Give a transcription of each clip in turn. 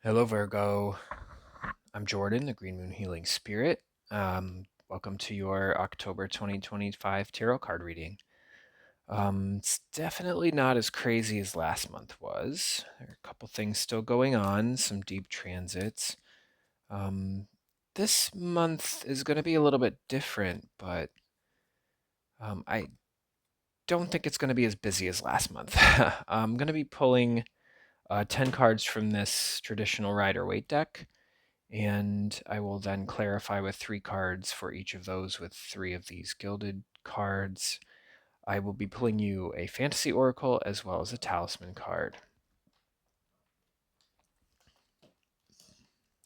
Hello, Virgo. I'm Jordan, the Green Moon Healing Spirit. Welcome to your October 2025 tarot card reading. It's definitely not as crazy as last month was. There are a couple things still going on, some deep transits. Um, this month is going to be a little bit different, but I don't think it's going to be as busy as last month. I'm going to be pulling 10 cards from this traditional Rider-Waite deck. And I will then clarify with 3 cards for each of those with 3 of these gilded cards. I will be pulling you a fantasy oracle as well as a talisman card.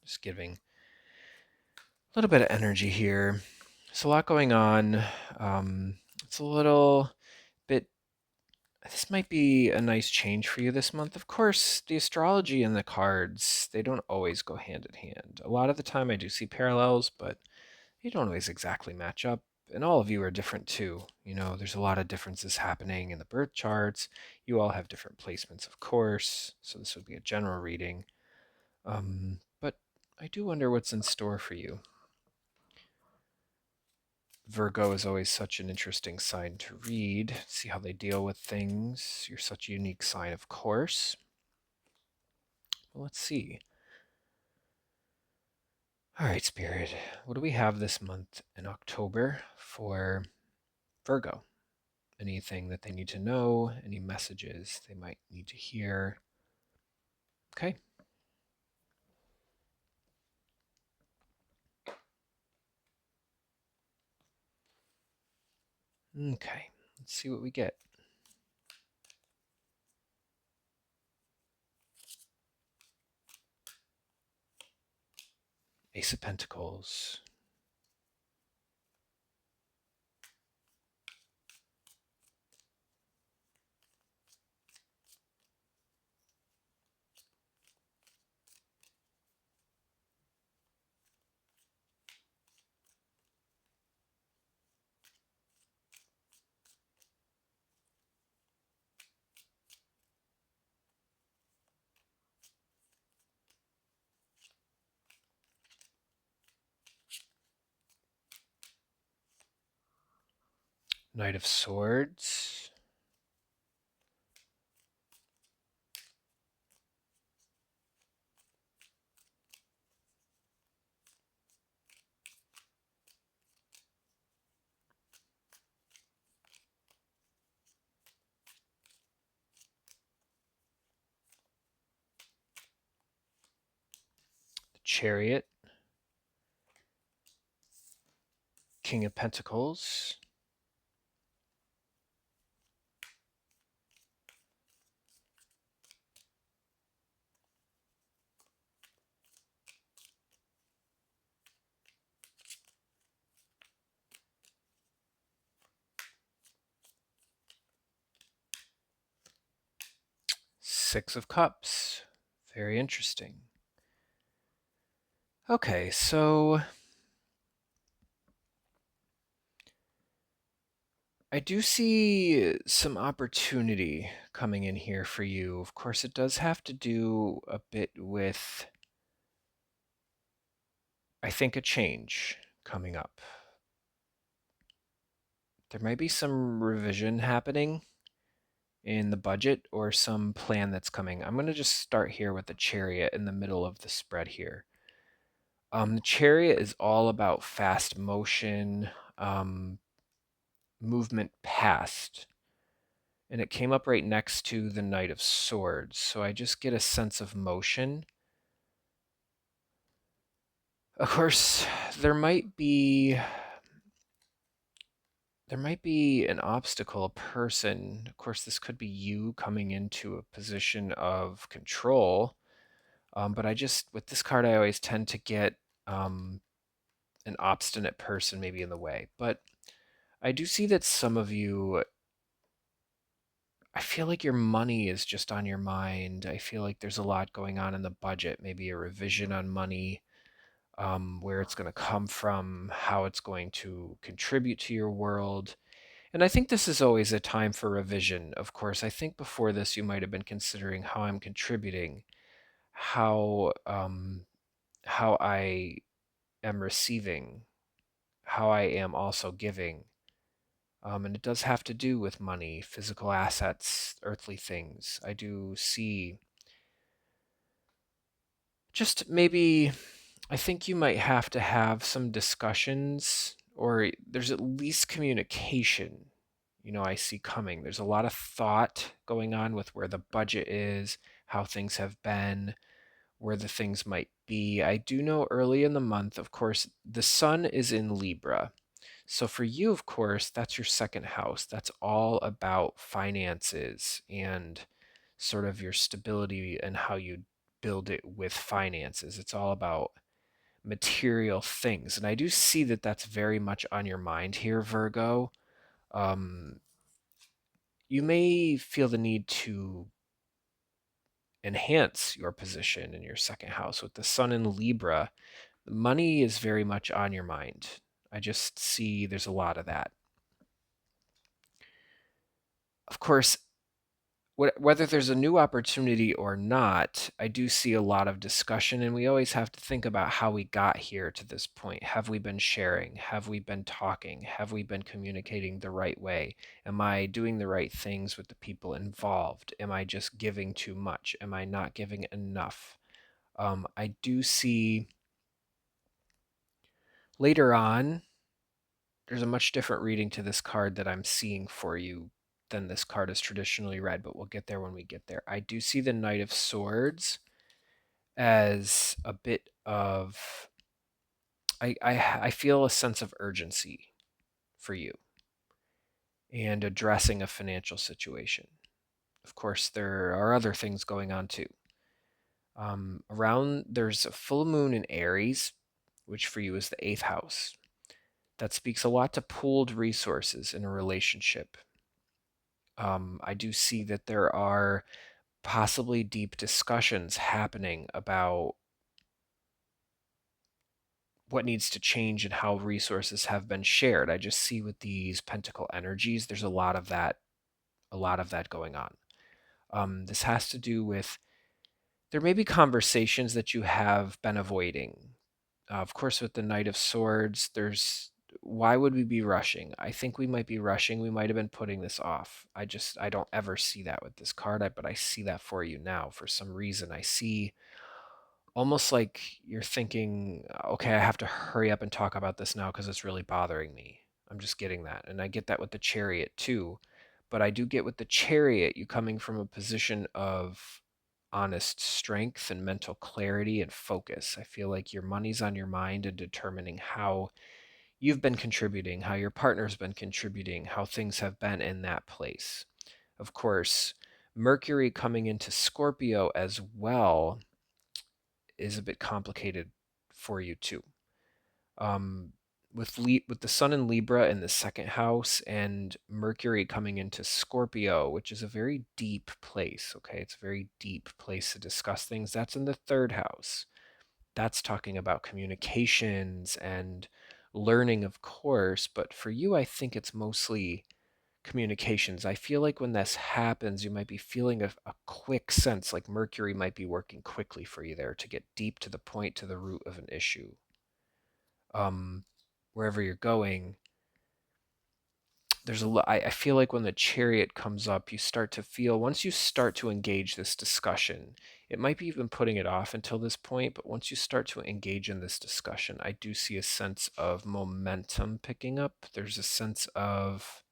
Just giving a little bit of energy here. There's a lot going on. It's a little bit. This might be a nice change for you this month. Of course, the astrology and the cards, they don't always go hand in hand. A lot of the time I do see parallels, but you don't always exactly match up. And all of you are different too. You know, there's a lot of differences happening in the birth charts. You all have different placements, of course. So this would be a general reading. But I do wonder what's in store for you. Virgo is always such an interesting sign to read, see how they deal with things. You're such a unique sign, of course. Well, let's see. All right, Spirit, what do we have this month in October for Virgo? Anything that they need to know, any messages they might need to hear. Okay. Okay, let's see what we get. Ace of Pentacles. Knight of Swords. The Chariot. King of Pentacles. Six of Cups. Very interesting. Okay, so I do see some opportunity coming in here for you. Of course, it does have to do a bit with, I think, a change coming up. There might be some revision happening in the budget or some plan that's coming. I'm going to just start here with the Chariot in the middle of the spread here. The Chariot is all about fast motion, movement past. And it came up right next to the Knight of Swords. So I just get a sense of motion. Of course, there might be an obstacle, a person. Of course, this could be you coming into a position of control. But with this card, I always tend to get an obstinate person maybe in the way. But I do see that some of you, I feel like your money is just on your mind. I feel like there's a lot going on in the budget, maybe a revision on money, where it's going to come from, how it's going to contribute to your world. And I think this is always a time for revision. Of course, I think before this, you might have been considering how I'm contributing, how I am receiving, how I am also giving. And it does have to do with money, physical assets, earthly things. I do see just maybe, I think you might have to have some discussions, or there's at least communication. I see coming. There's a lot of thought going on with where the budget is, how things have been, where the things might be. I do know early in the month, of course, the sun is in Libra. So for you, of course, that's your second house. That's all about finances and sort of your stability and how you build it with finances. It's all about material things. And I do see that that's very much on your mind here, Virgo. Um, you may feel the need to enhance your position in your second house with the sun in Libra. Money is very much on your mind. I just see there's a lot of that. Of course, whether there's a new opportunity or not, I do see a lot of discussion, and we always have to think about how we got here to this point. Have we been sharing? Have we been talking? Have we been communicating the right way? Am I doing the right things with the people involved? Am I just giving too much? Am I not giving enough? I do see later on, there's a much different reading to this card that I'm seeing for you than this card is traditionally read, but we'll get there when we get there. I do see the Knight of Swords as a bit of I feel a sense of urgency for you and addressing a financial situation. Of course, there are other things going on too. There's a full moon in Aries, which for you is the eighth house. That speaks a lot to pooled resources in a relationship. I do see that there are possibly deep discussions happening about what needs to change and how resources have been shared. I just see with these pentacle energies, there's a lot of that going on. This has to do with there may be conversations that you have been avoiding. Of course, with the Knight of Swords, there's why would we be rushing? I think we might be rushing. We might have been putting this off. I don't ever see that with this card, but I see that for you now. For some reason, I see almost like you're thinking, okay, I have to hurry up and talk about this now because it's really bothering me. I'm just getting that. And I get that with the Chariot too. But I do get with the Chariot, you coming from a position of honest strength and mental clarity and focus. I feel like your money's on your mind and determining how you've been contributing, how your partner's been contributing, how things have been in that place. Of course, Mercury coming into Scorpio as well is a bit complicated for you too. Um, with the Sun in Libra in the second house and Mercury coming into Scorpio, which is a very deep place. Okay, it's a very deep place to discuss things. That's in the third house. That's talking about communications and learning, of course. But for you, I think it's mostly communications. I feel like when this happens, you might be feeling a quick sense like Mercury might be working quickly for you there to get deep to the point, to the root of an issue. Um, Wherever you're going, I feel like when the Chariot comes up, you start to feel, once you start to engage this discussion, it might be even putting it off until this point, but once you start to engage in this discussion, I do see a sense of momentum picking up. There's a sense of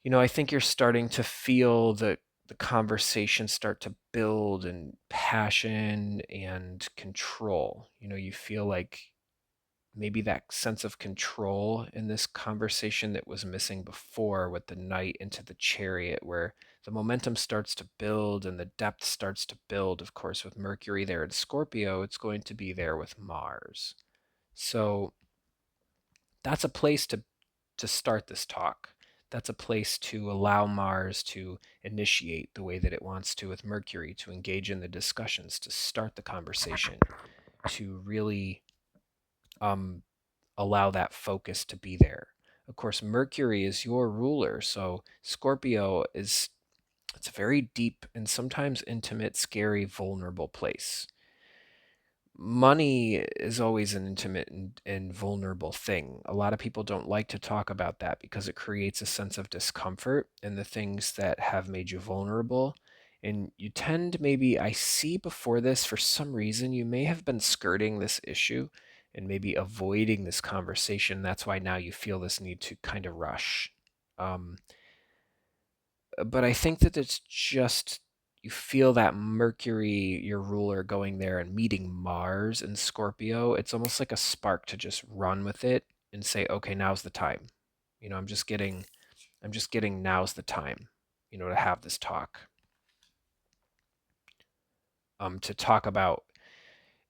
I think you're starting to feel the conversation start to build and passion and control. You feel like maybe that sense of control in this conversation that was missing before with the Knight into the Chariot, where the momentum starts to build and the depth starts to build. Of course, with Mercury there in Scorpio, it's going to be there with Mars. So that's a place to start this talk. That's a place to allow Mars to initiate the way that it wants to with Mercury, to engage in the discussions, to start the conversation, to really um, allow that focus to be there. Of course, Mercury is your ruler, so Scorpio is It's a very deep and sometimes intimate, scary, vulnerable place. Money is always an intimate and vulnerable thing. A lot of people don't like to talk about that because it creates a sense of discomfort in the things that have made you vulnerable. And you tend, maybe, I see before this, for some reason, you may have been skirting this issue and maybe avoiding this conversation. That's why now you feel this need to kind of rush. Um, but I think that it's just, you feel that Mercury, your ruler, going there and meeting Mars in Scorpio. It's almost like a spark to just run with it and say, okay, now's the time. I'm just getting now's the time, to have this talk. To talk about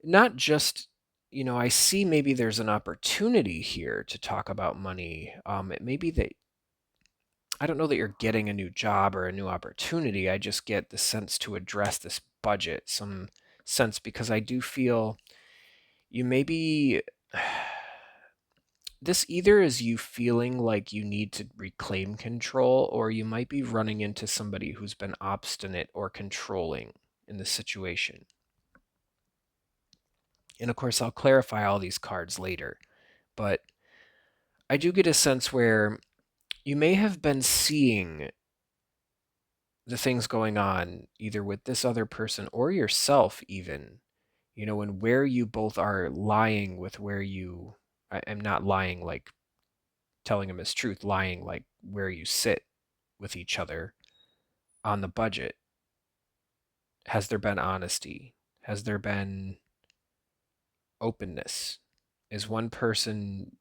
not just, I see maybe there's an opportunity here to talk about money. It may be that I don't know that you're getting a new job or a new opportunity. I just get the sense to address this budget, some sense, because I do feel you maybe this either is you feeling like you need to reclaim control, or you might be running into somebody who's been obstinate or controlling in the situation. And of course, I'll clarify all these cards later, but I do get a sense where you may have been seeing the things going on either with this other person or yourself, even, and where you both are lying with where you, I'm not lying like telling a mistruth, lying like where you sit with each other on the budget. Has there been honesty? Has there been openness? Is one person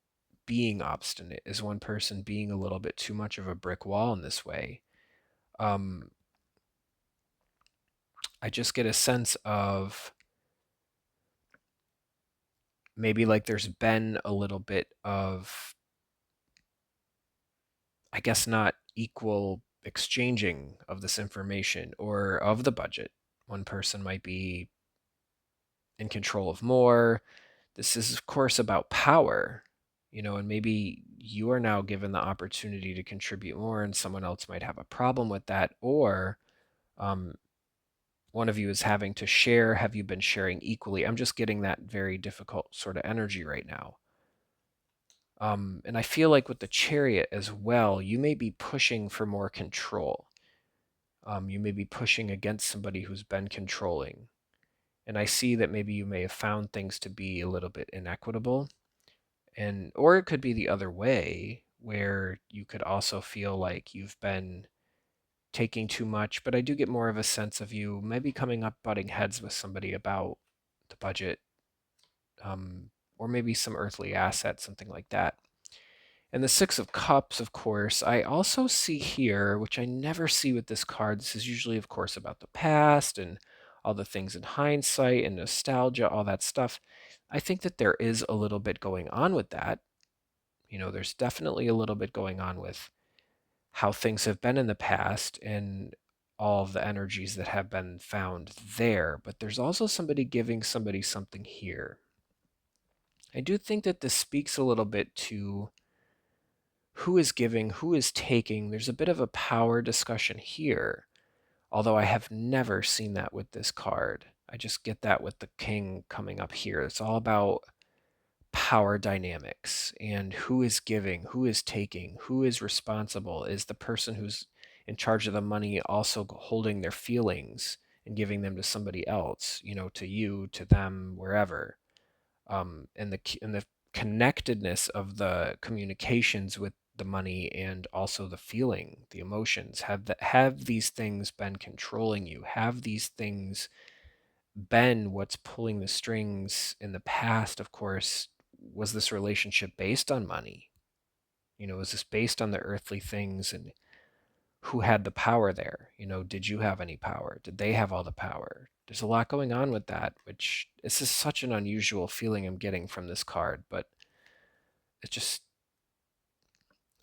being obstinate? Is one person being a little bit too much of a brick wall in this way? um I just get a sense of maybe like there's been a little bit of, I guess, not equal exchanging of this information or of the budget. One person might be in control of more. This is, of course, about power, and maybe you are now given the opportunity to contribute more, and someone else might have a problem with that. Or um, one of you is having to share. Have you been sharing equally? I'm just getting that very difficult sort of energy right now. And I feel like with the chariot as well, you may be pushing for more control. You may be pushing against somebody who's been controlling. And I see that maybe you may have found things to be a little bit inequitable. Or it could be the other way, where you could also feel like you've been taking too much. But I do get more of a sense of you maybe coming up butting heads with somebody about the budget, um, or maybe some earthly asset, something like that. And the Six of Cups, of course, I also see here, which I never see with this card. This is usually, of course, about the past and all the things in hindsight and nostalgia, all that stuff. I think that there is a little bit going on with that. There's definitely a little bit going on with how things have been in the past and all of the energies that have been found there. But there's also somebody giving somebody something here. I do think that this speaks a little bit to who is giving, who is taking. There's a bit of a power discussion here, although I have never seen that with this card. I just get that with the king coming up here. It's all about power dynamics and who is giving, who is taking, who is responsible. Is the person who's in charge of the money also holding their feelings and giving them to somebody else, to you, to them, wherever? And the connectedness of the communications with the money and also the feeling, the emotions. Have these things been controlling you? Have these things been what's pulling the strings in the past? Of course, was this relationship based on money? Was this based on the earthly things, and who had the power there? Did you have any power? Did they have all the power? There's a lot going on with that, which this is such an unusual feeling I'm getting from this card, but it just,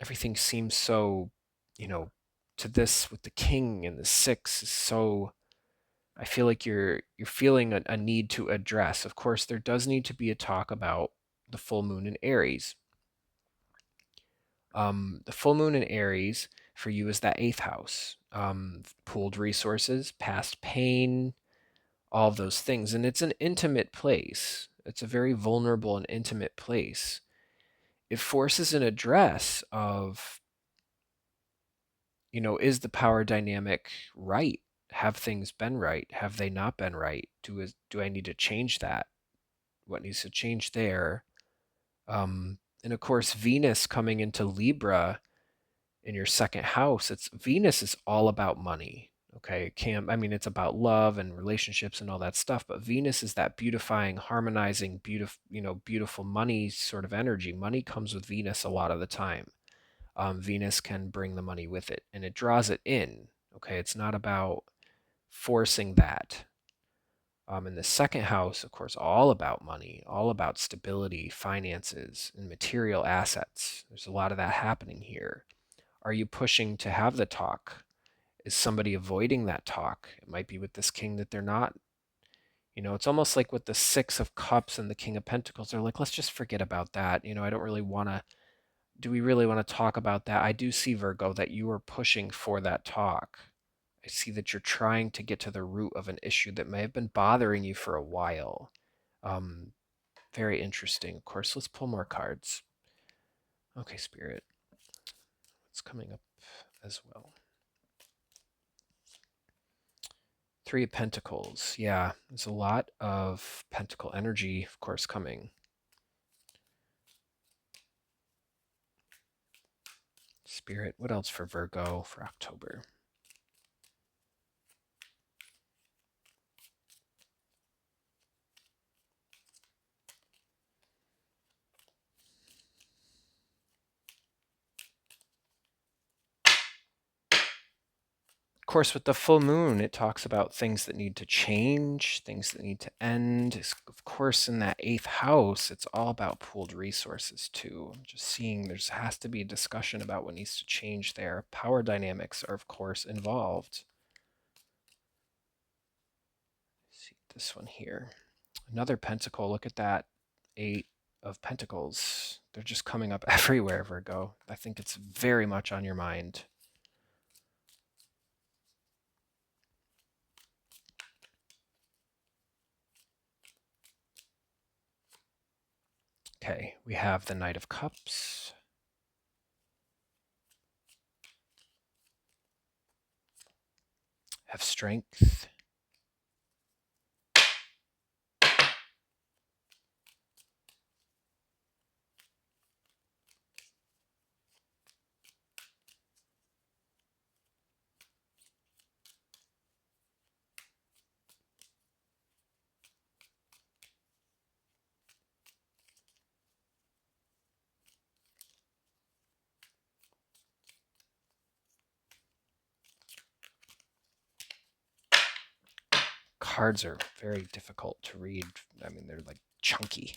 everything seems so, you know, to this with the king and the six is so, I feel like you're feeling a need to address. Of course, there does need to be a talk about the full moon in Aries. The full moon in Aries for you is that eighth house. Pooled resources, past pain, all of those things. And it's an intimate place. It's a very vulnerable and intimate place. It forces an address of, is the power dynamic right? Have things been right? Have they not been right? Do I need to change that? What needs to change there? And of course, Venus coming into Libra in your second house, Venus is all about money. Okay, it's about love and relationships and all that stuff, but Venus is that beautifying, harmonizing, beautiful money sort of energy. Money comes with Venus a lot of the time. Venus can bring the money with it, and it draws it in. Okay, it's not about forcing that. In the second house, of course, all about money, all about stability, finances, and material assets. There's a lot of that happening here. Are you pushing to have the talk? Is somebody avoiding that talk? It might be with this king that they're not. It's almost like with the Six of Cups and the King of Pentacles. They're like, let's just forget about that. I don't really want to. Do we really want to talk about that? I do see, Virgo, that you are pushing for that talk. I see that you're trying to get to the root of an issue that may have been bothering you for a while. Um, Very interesting. Of course, let's pull more cards. Okay, Spirit. What's coming up as well? Three of Pentacles. Yeah, there's a lot of Pentacle energy, of course, coming. Spirit, what else for Virgo for October? Of course, with the full moon, it talks about things that need to change, things that need to end. Of course, in that eighth house, it's all about pooled resources too. I'm just seeing has to be a discussion about what needs to change there. Power dynamics are, of course, involved. Let's see this one here. Another pentacle. Look at that. Eight of Pentacles. They're just coming up everywhere, Virgo. I think it's very much on your mind. Okay, we have the Knight of Cups. Have strength. Cards are very difficult to read. I mean, they're like chunky.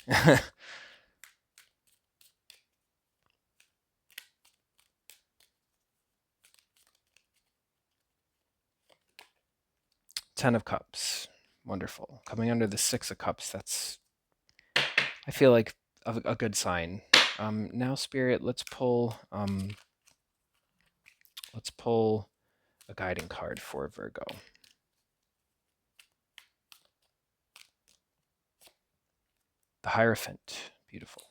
Ten of Cups. Wonderful. Coming under the Six of Cups, that's, I feel like, a good sign. Now, Spirit, let's pull a guiding card for Virgo. The Hierophant. Beautiful.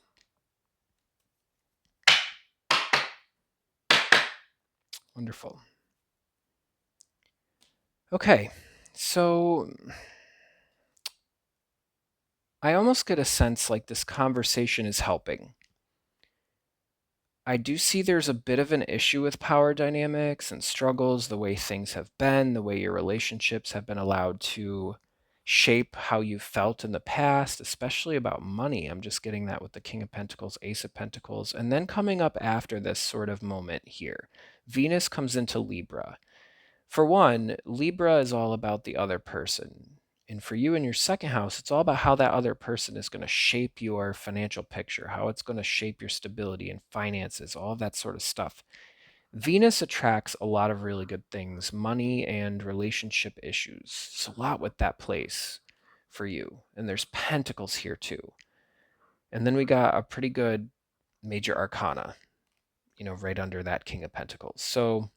Wonderful. Okay, so I almost get a sense like this conversation is helping. I do see there's a bit of an issue with power dynamics and struggles, the way things have been, the way your relationships have been allowed to shape how you felt in the past, especially about money. I'm just getting that with the King of Pentacles, Ace of Pentacles, and then coming up after this sort of moment here, Venus comes into Libra. For one, Libra is all about the other person. And for you in your second house, it's all about how that other person is going to shape your financial picture, how it's going to shape your stability and finances, all of that sort of stuff. Venus attracts a lot of really good things, money and relationship issues. It's a lot with that place for you. And there's pentacles here too. And then we got a pretty good major arcana, right under that King of Pentacles. So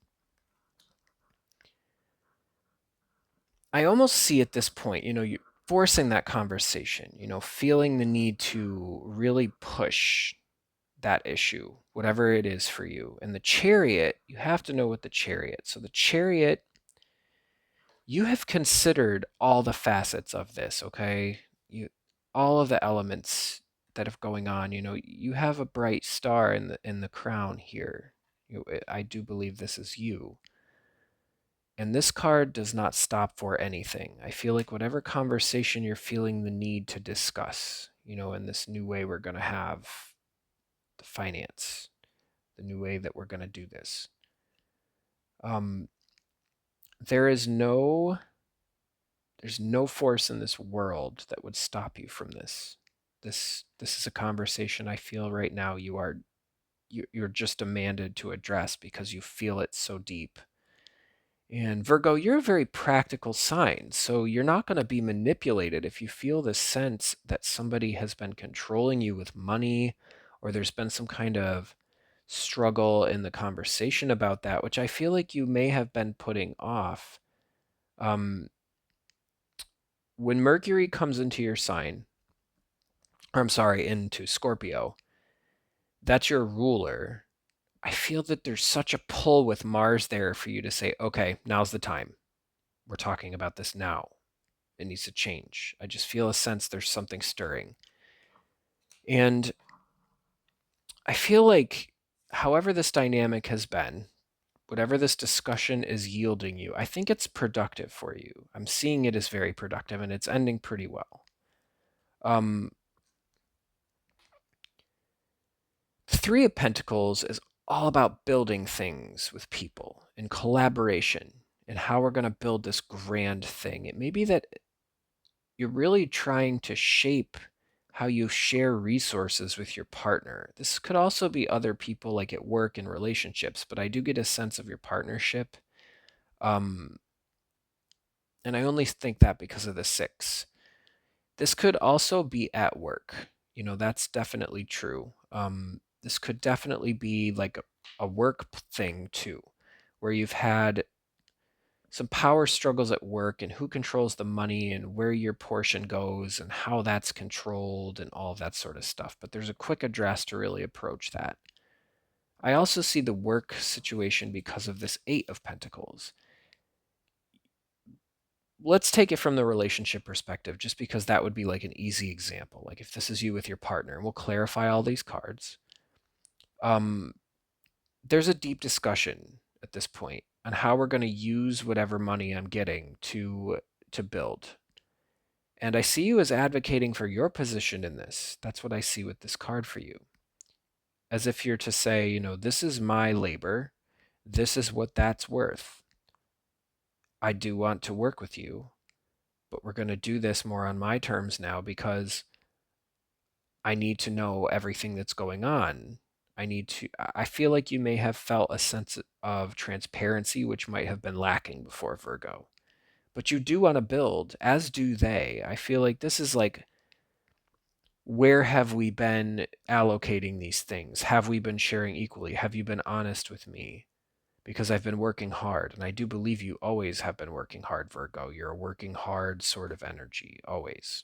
I almost see at this point, you forcing that conversation, feeling the need to really push that issue, whatever it is for you. And the chariot, you have to know what the chariot. So the chariot, you have considered all the facets of this, okay? You all of the elements that are going on, you have a bright star in the crown here. I do believe this is you. And this card does not stop for anything. I feel like whatever conversation you're feeling the need to discuss, in this new way we're going to have the finance, the new way that we're going to do this. There is no there's no force in this world that would stop you from this. This is a conversation I feel right now you're just demanded to address because you feel it so deep. And Virgo, you're a very practical sign, so you're not going to be manipulated if you feel the sense that somebody has been controlling you with money, or there's been some kind of struggle in the conversation about that, which I feel like you may have been putting off. Um, when Mercury comes into your sign, or I'm sorry, into Scorpio, that's your ruler. I feel that there's such a pull with Mars there for you to say, okay, now's the time. We're talking about this now. It needs to change. I just feel a sense there's something stirring. And I feel like, however, this dynamic has been, whatever this discussion is yielding you, I think it's productive for you. I'm seeing it as very productive and it's ending pretty well. Um, Three of Pentacles is all about building things with people and collaboration and how we're going to build this grand thing. It may be that you're really trying to shape how you share resources with your partner. This could also be other people like at work and relationships, but I do get a sense of your partnership. Um, and I only think that because of the six. This could also be at work. That's definitely true. This could definitely be like a work thing too, where you've had some power struggles at work and who controls the money and where your portion goes and how that's controlled and all of that sort of stuff. But there's a quick address to really approach that. I also see the work situation because of this Eight of Pentacles. Let's take it from the relationship perspective, just because that would be like an easy example. Like if this is you with your partner, and we'll clarify all these cards. There's a deep discussion at this point on how we're going to use whatever money I'm getting to build. And I see you as advocating for your position in this. That's what I see with this card for you. As if you're to say, this is my labor. This is what that's worth. I do want to work with you, but we're going to do this more on my terms now because I need to know everything that's going on. I feel like you may have felt a sense of transparency, which might have been lacking before, Virgo. But you do want to build, as do they. I feel like this is like, where have we been allocating these things? Have we been sharing equally? Have you been honest with me? Because I've been working hard, and I do believe you always have been working hard, Virgo. You're a working hard sort of energy, always.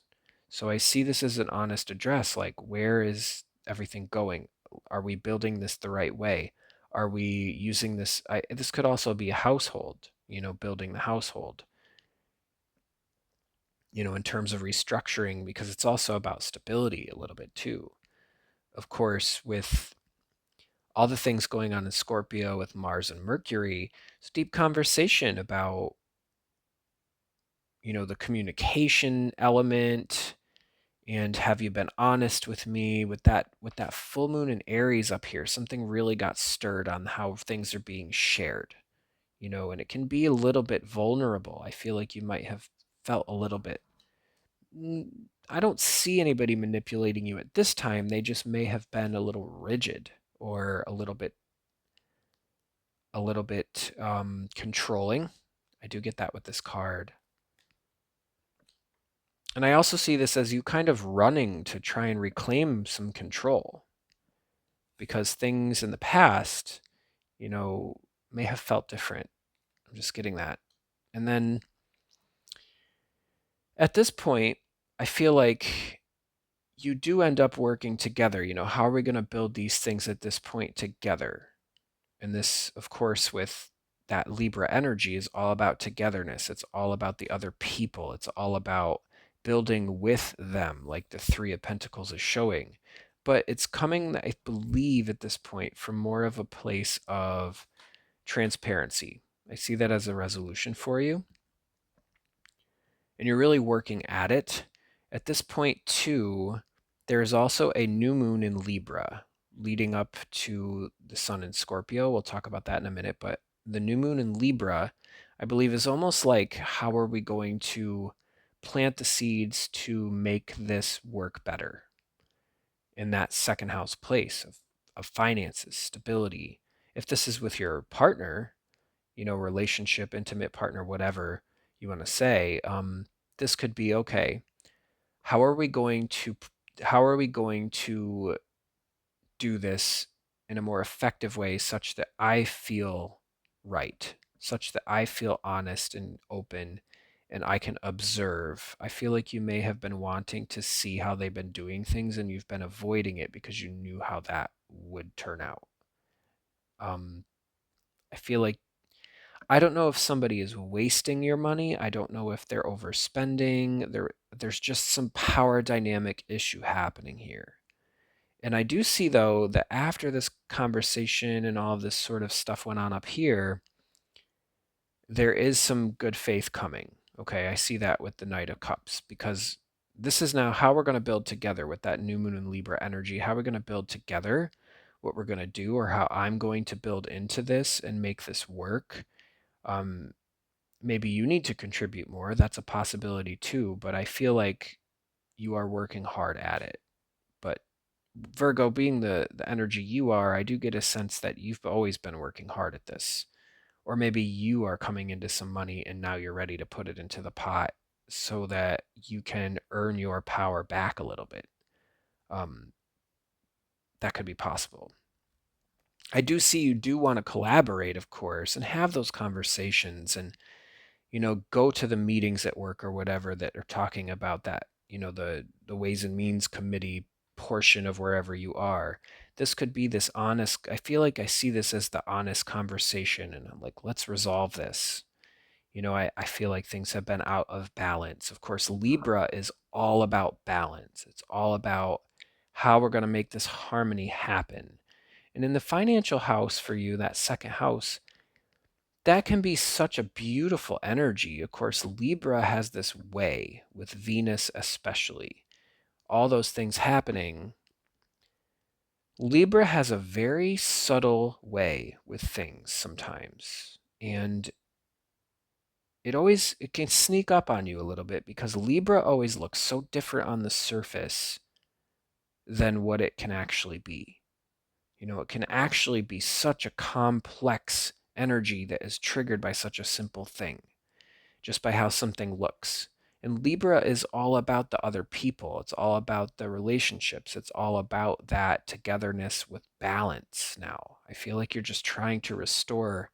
So I see this as an honest address, like, where is everything going? Are we building this the right way? Are we using this? This could also be a household, building the household, in terms of restructuring, because it's also about stability a little bit too. Of course, with all the things going on in Scorpio with Mars and Mercury, it's deep conversation about, the communication element, and have you been honest with me with that full moon in Aries up here. Something really got stirred on how things are being shared, and it can be a little bit vulnerable. I feel like you might have felt a little bit. I don't see anybody manipulating you at this time. They just may have been a little rigid or a little bit controlling. I do get that with this card. And I also see this as you kind of running to try and reclaim some control, because things in the past, may have felt different. I'm just getting that. And then At this point, I feel like you do end up working together. How are we going to build these things at this point together? And this, of course, with that Libra energy is all about togetherness. It's all about the other people. It's all about building with them, like the Three of Pentacles is showing. But it's coming, I believe, at this point from more of a place of transparency. I see that as a resolution for you. And you're really working at it. At this point, too, there is also a new moon in Libra leading up to the sun in Scorpio. We'll talk about that in a minute. But the new moon in Libra, I believe, is almost like how are we going to plant the seeds to make this work better in that second house place of finances, stability. If this is with your partner, relationship, intimate partner, whatever you want to say, this could be okay. How are we going to how are we going to do this in a more effective way such that I feel right, such that I feel honest and open and I can observe. I feel like you may have been wanting to see how they've been doing things and you've been avoiding it because you knew how that would turn out. I feel like I don't know if somebody is wasting your money. I don't know if they're overspending. There's just some power dynamic issue happening here. And I do see, though, that after this conversation and all of this sort of stuff went on up here, there is some good faith coming. Okay, I see that with the Knight of Cups because this is now how we're going to build together with that new moon and Libra energy. How we're going to build together what we're going to do, or how I'm going to build into this and make this work. Um, Maybe you need to contribute more. That's a possibility too, but I feel like you are working hard at it. But Virgo, being the energy you are, I do get a sense that you've always been working hard at this. Or maybe you are coming into some money and now you're ready to put it into the pot so that you can earn your power back a little bit. Um, that could be possible. I do see you do want to collaborate, of course, and have those conversations and go to the meetings at work or whatever that are talking about that, the Ways and Means Committee portion of wherever you are. This could be this honest, I feel like I see this as the honest conversation, and I'm like, let's resolve this. I feel like things have been out of balance. Of course, Libra is all about balance. It's all about how we're going to make this harmony happen. And in the financial house for you, that second house, that can be such a beautiful energy. Of course, Libra has this way with Venus, especially. All those things happening. Libra has a very subtle way with things sometimes. And it can sneak up on you a little bit because Libra always looks so different on the surface than what it can actually be. It can actually be such a complex energy that is triggered by such a simple thing, just by how something looks. And Libra is all about the other people. It's all about the relationships. It's all about that togetherness with balance now. I feel like you're just trying to restore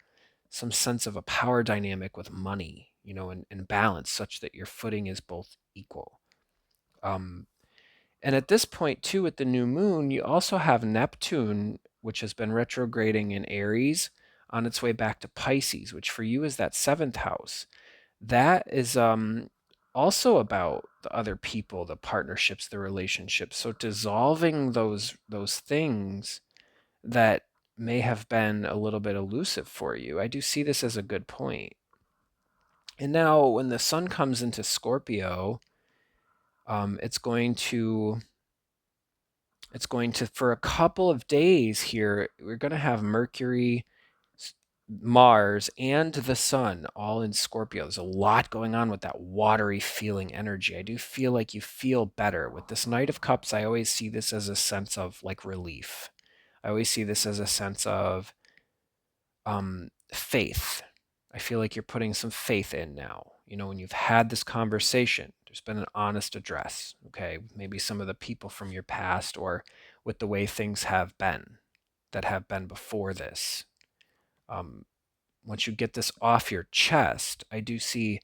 some sense of a power dynamic with money, and balance such that your footing is both equal. Um, and at this point, too, with the new moon, you also have Neptune, which has been retrograding in Aries on its way back to Pisces, which for you is that seventh house. That is also about the other people, the partnerships, the relationships. So dissolving those things that may have been a little bit elusive for you. I do see this as a good point. And now when the sun comes into Scorpio, it's going to for a couple of days here, we're going to have Mercury, Mars, and the sun all in Scorpio. There's a lot going on with that watery feeling energy. I do feel like you feel better. With this Knight of Cups, I always see this as a sense of like relief. I always see this as a sense of faith. I feel like you're putting some faith in now. When you've had this conversation, there's been an honest address, okay? Maybe some of the people from your past or with the way things have been that have been before this. Once you get this off your chest, I do see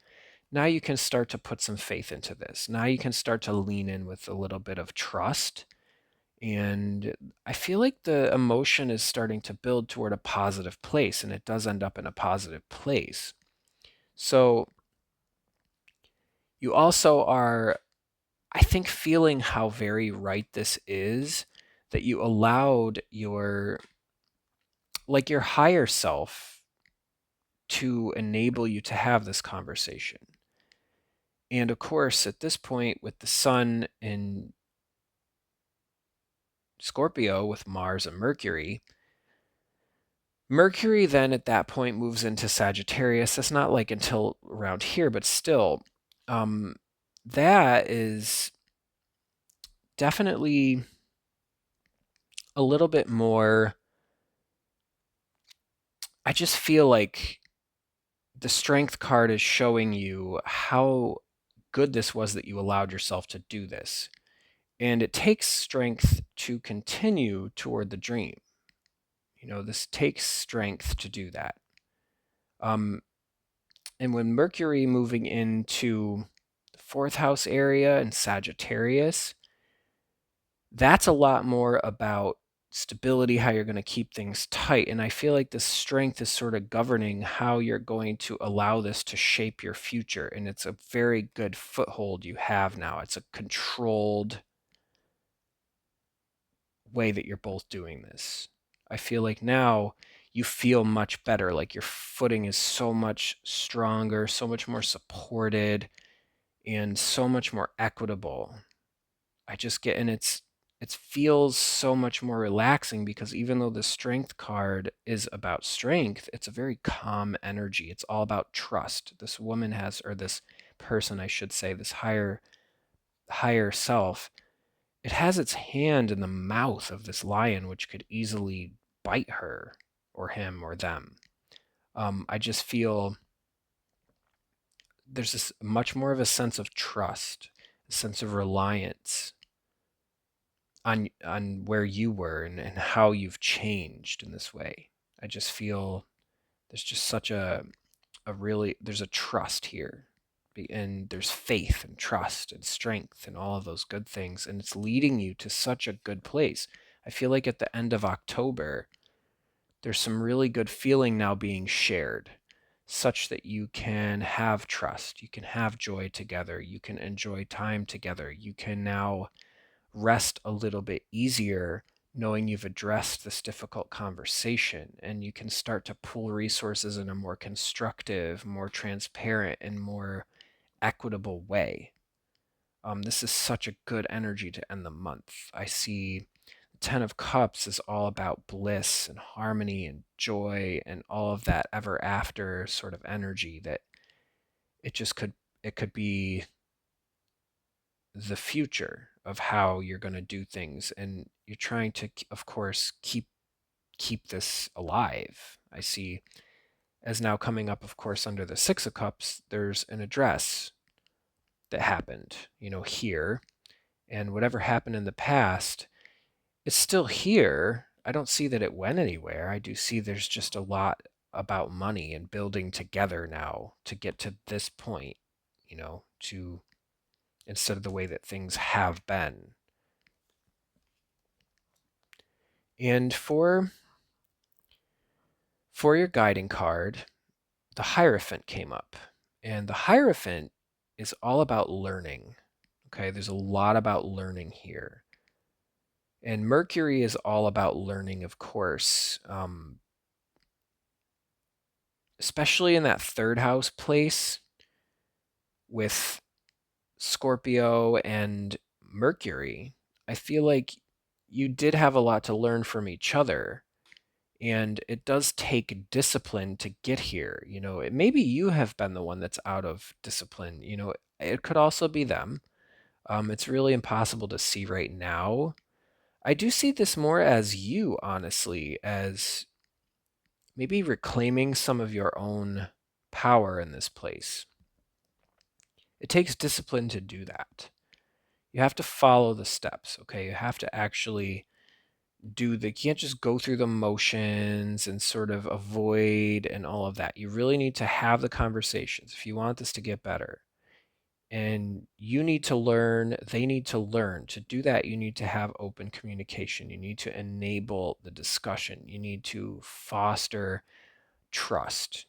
now you can start to put some faith into this. Now you can start to lean in with a little bit of trust. And I feel like the emotion is starting to build toward a positive place, and it does end up in a positive place. So you also are, I think, feeling how very right this is, that you allowed your higher self to enable you to have this conversation. And of course, at this point, with the sun in Scorpio with Mars and Mercury, Mercury then at that point moves into Sagittarius. That's not like until around here, but still, um, that is definitely a little bit more. I just feel like the Strength card is showing you how good this was that you allowed yourself to do this. And it takes strength to continue toward the dream. This takes strength to do that. And when Mercury moving into the fourth house area in Sagittarius, that's a lot more about stability, how you're going to keep things tight. And I feel like this strength is sort of governing how you're going to allow this to shape your future. And it's a very good foothold you have now. It's a controlled way that you're both doing this. I feel like now you feel much better, like your footing is so much stronger, so much more supported, and so much more equitable. I just get, and it feels so much more relaxing, because even though the Strength card is about strength, it's a very calm energy. It's all about trust. This woman has, or this person, I should say, this higher self, it has its hand in the mouth of this lion, which could easily bite her or him or them. I just feel there's this much more of a sense of trust, a sense of reliance on where you were, and how you've changed in this way. I just feel there's just such there's a trust here, and there's faith and trust and strength and all of those good things, and it's leading you to such a good place. I feel like at the end of October, there's some really good feeling now being shared, such that you can have trust, you can have joy together, you can enjoy time together, you can now rest a little bit easier knowing you've addressed this difficult conversation, and you can start to pool resources in a more constructive, more transparent, and more equitable way. This is such a good energy to end the month. I see the Ten of Cups is all about bliss and harmony and joy and all of that ever after sort of energy, that it could be the future of how you're going to do things, and you're trying to, of course, keep this alive. I see, as now coming up, of course, under the Six of Cups, there's an address that happened, here, and whatever happened in the past, it's still here. I don't see that it went anywhere. I do see there's just a lot about money and building together now to get to this point, to instead of the way that things have been. And for your guiding card, the Hierophant came up. And the Hierophant is all about learning. Okay, there's a lot about learning here. And Mercury is all about learning, of course, especially in that third house place with Scorpio and Mercury. I feel like you did have a lot to learn from each other. And it does take discipline to get here. Maybe you have been the one that's out of discipline. It could also be them. It's really impossible to see right now. I do see this more as you, honestly, as maybe reclaiming some of your own power in this place. It takes discipline to do that. You have to follow the steps, okay? You have to actually you can't just go through the motions and sort of avoid and all of that. You really need to have the conversations if you want this to get better. And you need to learn, they need to learn. To do that, you need to have open communication. You need to enable the discussion. You need to foster trust.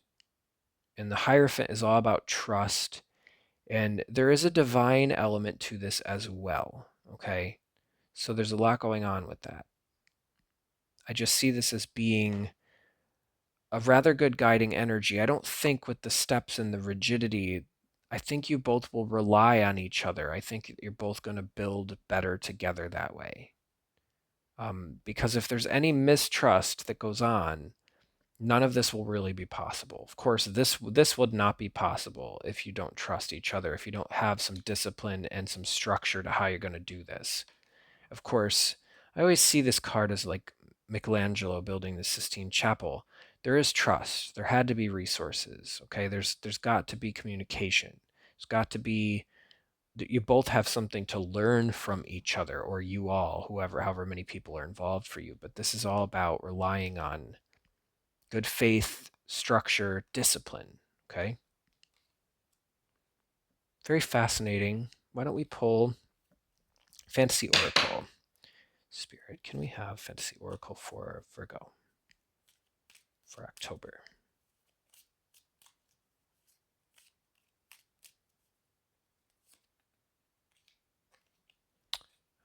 And the Hierophant is all about trust. And there is a divine element to this as well. Okay. So there's a lot going on with that. I just see this as being a rather good guiding energy. I don't think with the steps and the rigidity, I think you both will rely on each other. I think you're both going to build better together that way. Because if there's any mistrust that goes on, none of this will really be possible. Of course, this would not be possible if you don't trust each other, if you don't have some discipline and some structure to how you're going to do this. Of course, I always see this card as like Michelangelo building the Sistine Chapel. There is trust. There had to be resources. Okay, there's got to be communication. There's got to be you both have something to learn from each other, or you all, however many people are involved for you. But this is all about relying on good faith, structure, discipline. Okay, very fascinating. Why don't we pull Fantasy Oracle? Spirit, can we have Fantasy Oracle for Virgo for October?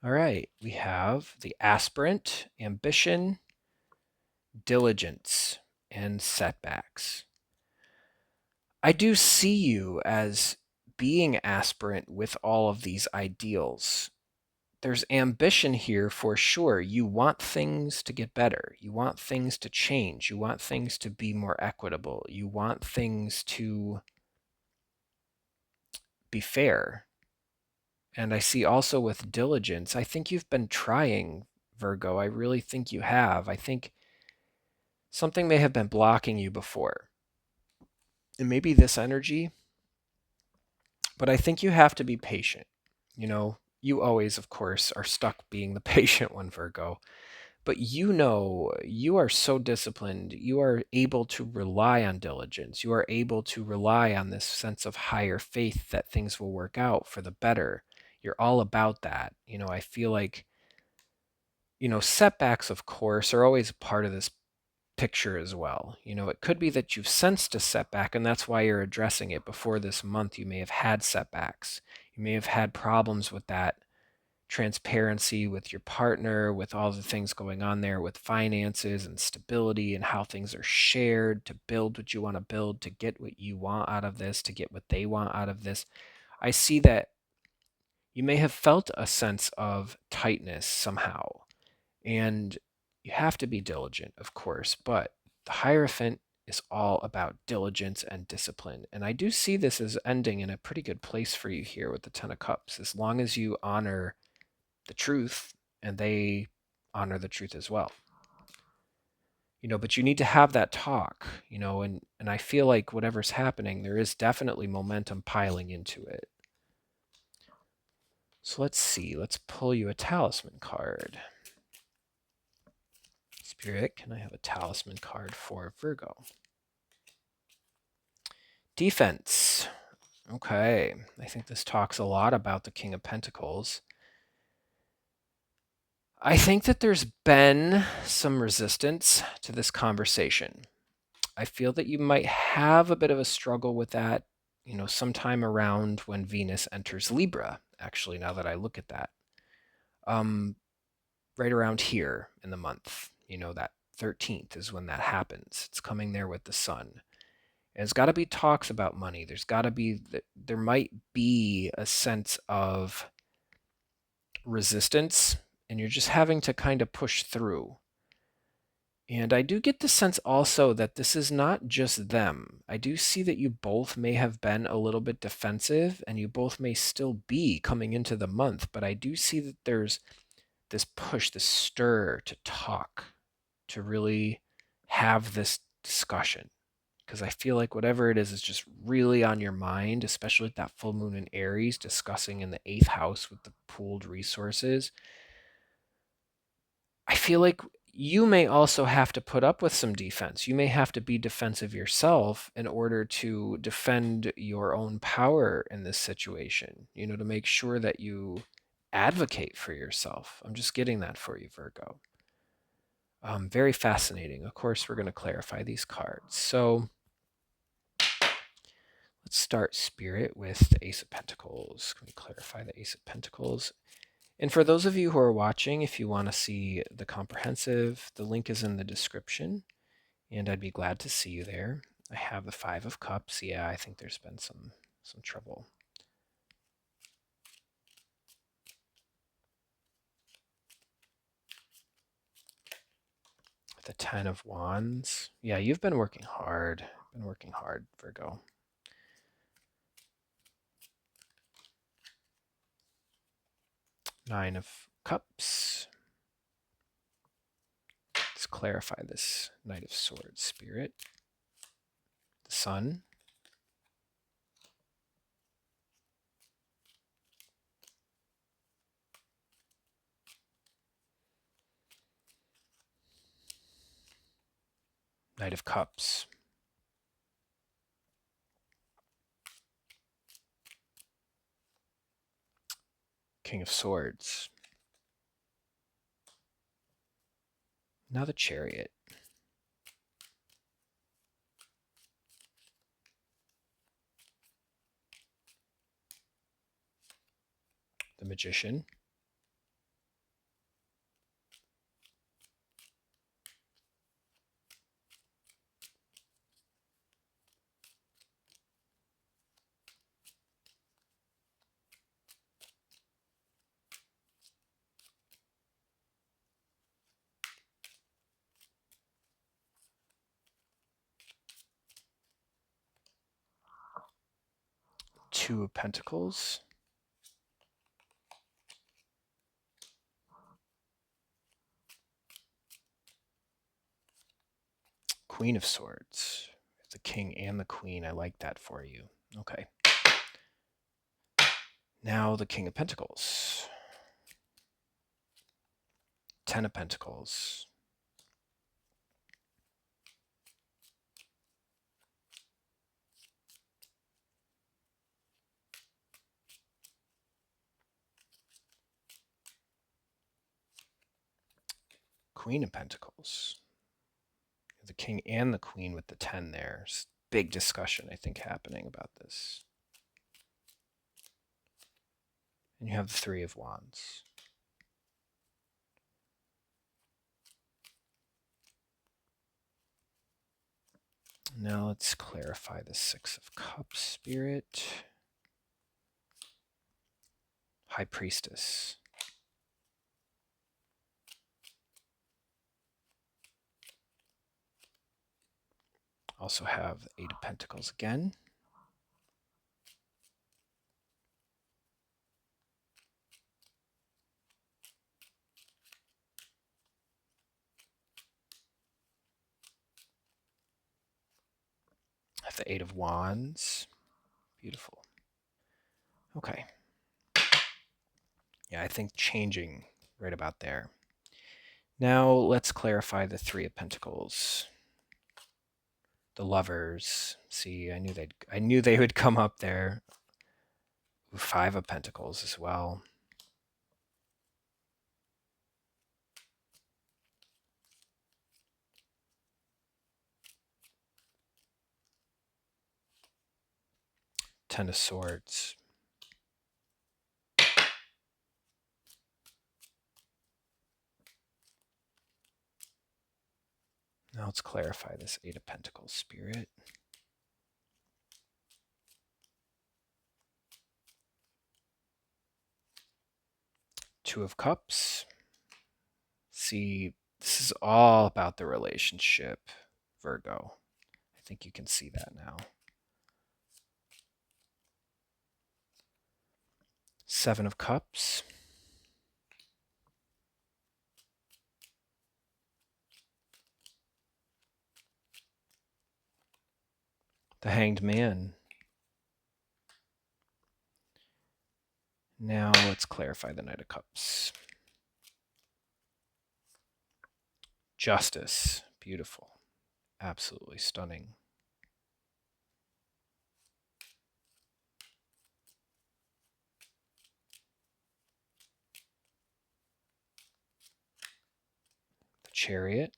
All right, we have the aspirant, ambition, diligence, and setbacks. I do see you as being aspirant with all of these ideals. There's ambition here for sure. You want things to get better. You want things to change. You want things to be more equitable. You want things to be fair. And I see also with diligence, I think you've been trying, Virgo. I really think you have. I think something may have been blocking you before. And maybe this energy, but I think you have to be patient. You always, of course, are stuck being the patient one, Virgo. But you are so disciplined. You are able to rely on diligence. You are able to rely on this sense of higher faith that things will work out for the better. You're all about that. I feel like, setbacks, of course, are always part of this picture as well. It could be that you've sensed a setback and that's why you're addressing it. Before this month, you may have had setbacks. You may have had problems with that transparency with your partner, with all the things going on there with finances and stability and how things are shared to build what you want to build, to get what you want out of this, to get what they want out of this. I see that you may have felt a sense of tightness somehow, and you have to be diligent, of course, but the Hierophant is all about diligence and discipline. And I do see this as ending in a pretty good place for you here with the Ten of Cups, as long as you honor the truth and they honor the truth as well. But you need to have that talk, and I feel like whatever's happening, there is definitely momentum piling into it. So let's see. Let's pull you a talisman card. Spirit, can I have a talisman card for Virgo? Defense. Okay. I think this talks a lot about the King of Pentacles. I think that there's been some resistance to this conversation. I feel that you might have a bit of a struggle with that, sometime around when Venus enters Libra, actually, now that I look at that. Right around here in the month, that 13th is when that happens. It's coming there with the sun. And it's got to be talks about money. There might be a sense of resistance, and you're just having to kind of push through. And I do get the sense also that this is not just them. I do see that you both may have been a little bit defensive and you both may still be coming into the month, but I do see that there's this push, this stir to talk, to really have this discussion. Because I feel like whatever it is just really on your mind, especially with that full moon in Aries, discussing in the 8th house with the pooled resources. I feel like you may also have to put up with some defense. You may have to be defensive yourself in order to defend your own power in this situation, to make sure that you advocate for yourself. I'm just getting that for you, Virgo. Very fascinating. Of course, we're going to clarify these cards. So let's start, Spirit, with the Ace of Pentacles. Can we clarify the Ace of Pentacles? And for those of you who are watching, if you want to see the comprehensive, the link is in the description, and I'd be glad to see you there. I have the Five of Cups. Yeah, I think there's been some trouble. The Ten of Wands. Yeah, you've been working hard. Virgo. Nine of Cups. Let's clarify this Knight of Swords, Spirit. The Sun. Knight of Cups. King of Swords. Now the Chariot. The Magician. Two of Pentacles. Queen of Swords. The King and the Queen. I like that for you. Okay. Now the King of Pentacles. Ten of Pentacles. Queen of Pentacles. The King and the Queen with the 10 there. Big discussion, I think, happening about this. And you have the Three of Wands. Now let's clarify the Six of Cups, Spirit. High Priestess. Also have the Eight of Pentacles again. Have the Eight of Wands. Beautiful. Okay. Yeah, I think changing right about there. Now let's clarify the Three of Pentacles. The Lovers. See, I knew they would come up there. Five of Pentacles as well. Ten of Swords. Now let's clarify this Eight of Pentacles, Spirit. Two of Cups. See, this is all about the relationship, Virgo. I think you can see that now. Seven of Cups. The Hanged Man. Now let's clarify the Knight of Cups. Justice. Beautiful. Absolutely stunning. The Chariot.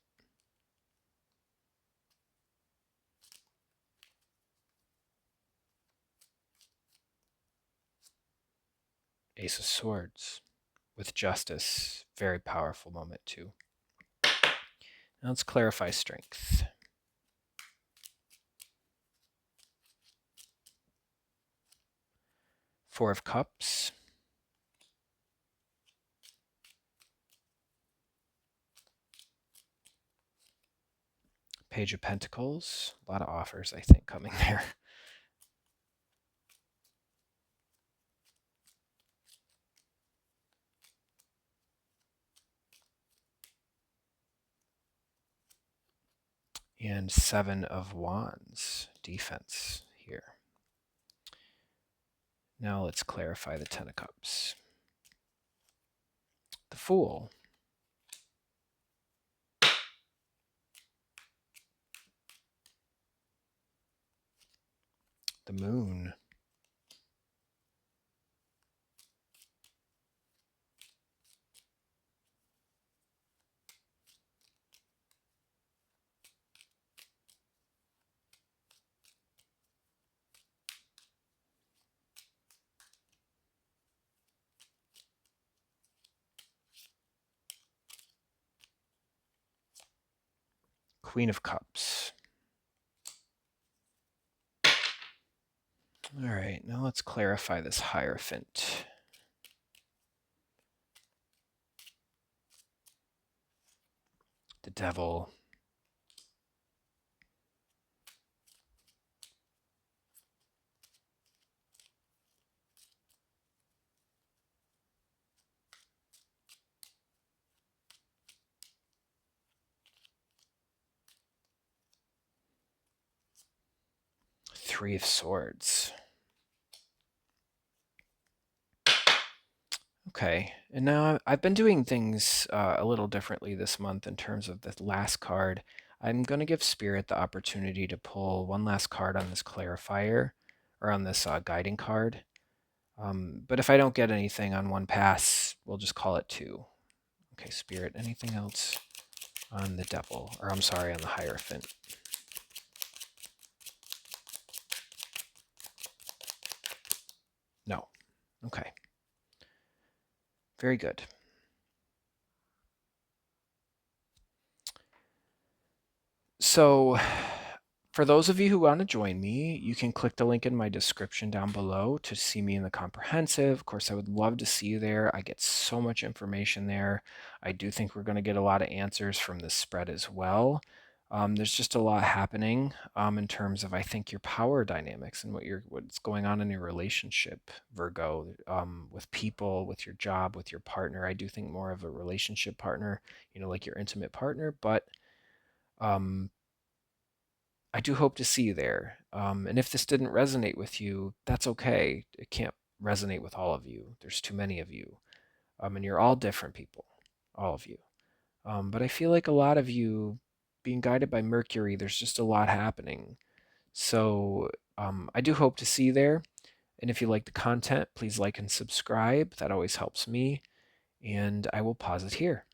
Ace of Swords. With Justice. Very powerful moment, too. Now let's clarify strength. Four of Cups. Page of Pentacles. A lot of offers, I think, coming there. And Seven of Wands. Defense here. Now let's clarify the Ten of Cups. The Fool. The Moon. Queen of Cups. All right, now let's clarify this Hierophant. The Devil. Three of Swords. Okay, and now I've been doing things a little differently this month in terms of the last card. I'm going to give Spirit the opportunity to pull one last card on this clarifier, or on this guiding card. But if I don't get anything on one pass, we'll just call it two. Okay, Spirit, anything else on the Devil? Or I'm sorry, on the Hierophant. No. Okay. Very good. So for those of you who want to join me, you can click the link in my description down below to see me in the comprehensive. Of course, I would love to see you there. I get so much information there. I do think we're going to get a lot of answers from this spread as well. There's just a lot happening in terms of, I think, your power dynamics and what's going on in your relationship, Virgo, with people, with your job, with your partner. I do think more of a relationship partner, like your intimate partner, but um, I do hope to see you there. And if this didn't resonate with you, that's okay. It can't resonate with all of you. There's too many of you. And you're all different people, all of you. But I feel like a lot of you, being guided by Mercury, there's just a lot happening. So I do hope to see you there. And if you like the content, please like and subscribe. That always helps me. And I will pause it here.